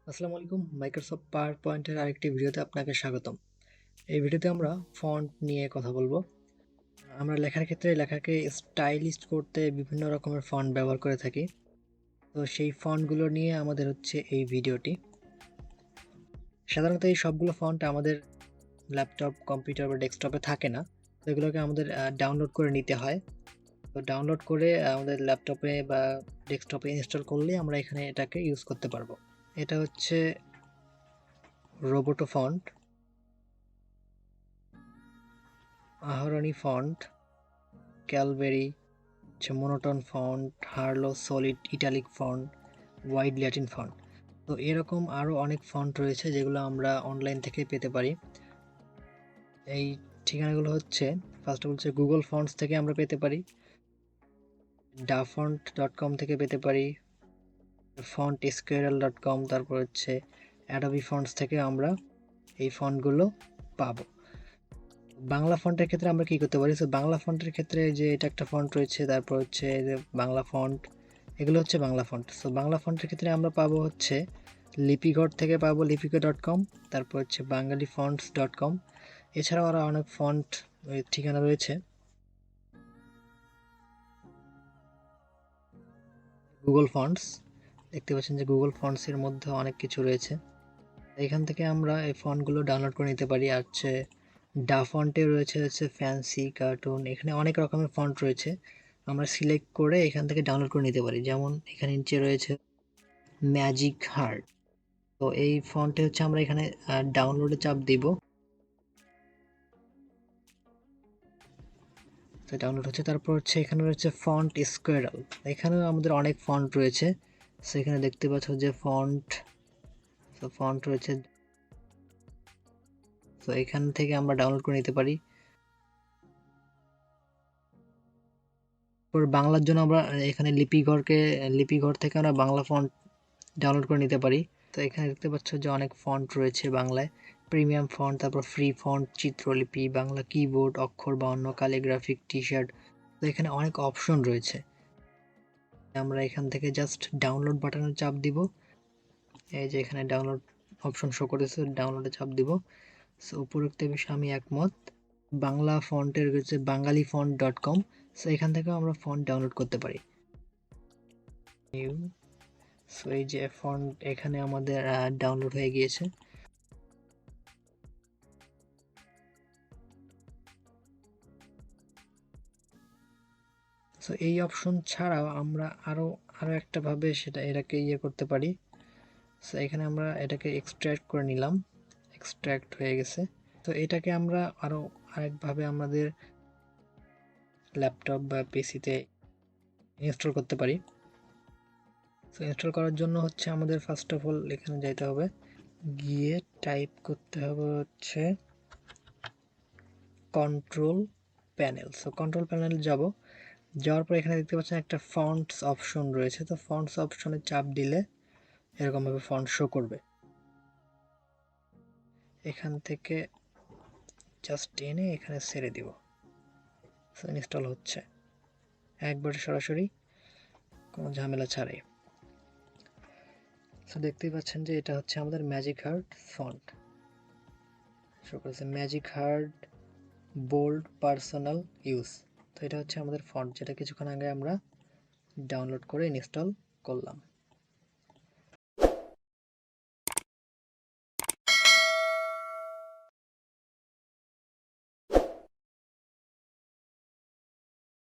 আসসালামু আলাইকুম। মাইক্রোসফট পাওয়ার পয়েন্টের আরেকটি ভিডিওতে আপনাকে স্বাগতম। এই ভিডিওতে আমরা ফন্ট নিয়ে কথা বলবো। আমরা লেখার ক্ষেত্রে লেখাকে স্টাইলিশ করতে বিভিন্ন রকমের ফন্ট ব্যবহার করে থাকি। তো সেই ফন্টগুলো নিয়ে আমাদের হচ্ছে এই ভিডিওটি। সাধারণত এই সবগুলো ফন্ট আমাদের ল্যাপটপ, কম্পিউটার বা ডেস্কটপে থাকে না। তো এগুলোকে আমাদের ডাউনলোড করে নিতে হয়। তো ডাউনলোড করে আমাদের ল্যাপটপে বা ডেস্কটপে ইনস্টল করলে আমরা এখানে এটাকে ইউজ করতে পারবো। এটা হচ্ছে Roboto font, Aharoni font, Calibri, Monotone font, Harlow Solid Italic font, Wide Latin font. তো এরকম আরও অনেক ফন্ট রয়েছে যেগুলো আমরা অনলাইন থেকে পেতে পারি। এই ঠিকানাগুলো হচ্ছে ফার্স্ট অফ হচ্ছে গুগল ফন্টস থেকে আমরা পেতে পারি, dafont.com থেকে পেতে পারি, fontsquirrel.com, তারপর হচ্ছে অ্যাডোবি ফন্টস থেকে আমরা এই ফন্টগুলো পাবো। বাংলা ফন্টের ক্ষেত্রে আমরা কি করতে পারি? সো বাংলা ফন্টের ক্ষেত্রে যে এটা একটা ফন্ট রয়েছে, তারপর হচ্ছে যে বাংলা ফন্ট, এগুলো হচ্ছে বাংলা ফন্ট। সো বাংলা ফন্টের ক্ষেত্রে আমরা পাবো হচ্ছে লিপিঘর থেকে পাবো লিপিকা.com, তারপর হচ্ছে bangaliffonts.com। এছাড়াও আরও অনেক ফন্ট ঠিকানা রয়েছে। গুগল ফন্টস, দেখতে পাচ্ছেন যে গুগল ফন্টসের মধ্যে অনেক কিছু রয়েছে। এখান থেকে আমরা এই ফন্টগুলো ডাউনলোড করে নিতে পারি। আর হচ্ছে ডাফন্টে রয়েছে হচ্ছে ফ্যান্সি, কার্টুন, এখানে অনেক রকমের ফন্ট রয়েছে। আমরা সিলেক্ট করে এখান থেকে ডাউনলোড করে নিতে পারি। যেমন এখানে নিচে রয়েছে ম্যাজিক হার্ট। তো এই ফন্টে হচ্ছে আমরা এখানে ডাউনলোডে চাপ দিব। তো ডাউনলোড হচ্ছে, তারপর হচ্ছে এখানে রয়েছে ফন্ট স্কোয়ারাল। এখানেও আমাদের অনেক ফন্ট রয়েছে। সেখানে দেখতে পাচ্ছ যে ফন্ট রয়েছে। তো এখান থেকে আমরা ডাউনলোড করে নিতে পারি। বাংলার জন্য আমরা এখানে লিপিঘর থেকে আমরা বাংলা ফন্ট ডাউনলোড করে নিতে পারি। তো এখানে দেখতে পাচ্ছ যে অনেক ফন্ট রয়েছে বাংলায়, প্রিমিয়াম ফন্ট, তারপর ফ্রি ফন্ট, চিত্রলিপি, বাংলা কিবোর্ড, অক্ষর বানানো, ক্যালিগ্রাফিক, টি শার্ট। তো এখানে অনেক অপশন রয়েছে। আমরা এখান থেকে জাস্ট ডাউনলোড বাটনে চাপ দিব। এই যে এখানে ডাউনলোড অপশন শো করেছে, ডাউনলোডে চাপ দিব। সো উপরোক্ত বিষয়ে আমি একমত। বাংলা ফন্টের রয়েছে bangalifont.com। সো এখান থেকেও আমরা ফন্ট ডাউনলোড করতে পারি। সো এই যে ফন্ট এখানে আমাদের ডাউনলোড হয়ে গিয়েছে। সো এই অপশন ছাড়াও আমরা আরো একটা ভাবে এটাকে করতে পারি। সো এখানে আমরা এটাকে এক্সট্রাক্ট করে নিলাম, এক্সট্রাক্ট হয়ে গেছে। তো এটাকে আমরা আরো আরেকভাবে আমাদের ল্যাপটপ বা পিসিতে ইনস্টল করতে পারি। সো ইনস্টল করার জন্য হচ্ছে আমাদের ফার্স্ট অফ অল এখানে যেতে হবে, গিয়ে টাইপ করতে হবে হচ্ছে control panel. So control panel যাওয়ার পর এখানে দেখতে পাচ্ছেন একটা ফন্টস অপশন রয়েছে। তো ফন্টস অপশনে চাপ দিলে এরকমভাবে ফন্ট শো করবে। এখান থেকে জাস্ট এনে এখানে ছেড়ে দিব। সো ইনস্টল হচ্ছে একবারে সরাসরি, কোনো ঝামেলা ছাড়াই। সো দেখতেই পাচ্ছেন যে এটা হচ্ছে আমাদের ম্যাজিক হার্ট ফন্ট শো করেছে, magic heart bold personal use. তো এটা হচ্ছে আমাদের ফন্ট, যেটা কিছুক্ষণ আগে আমরা ডাউনলোড করে ইনস্টল করলাম।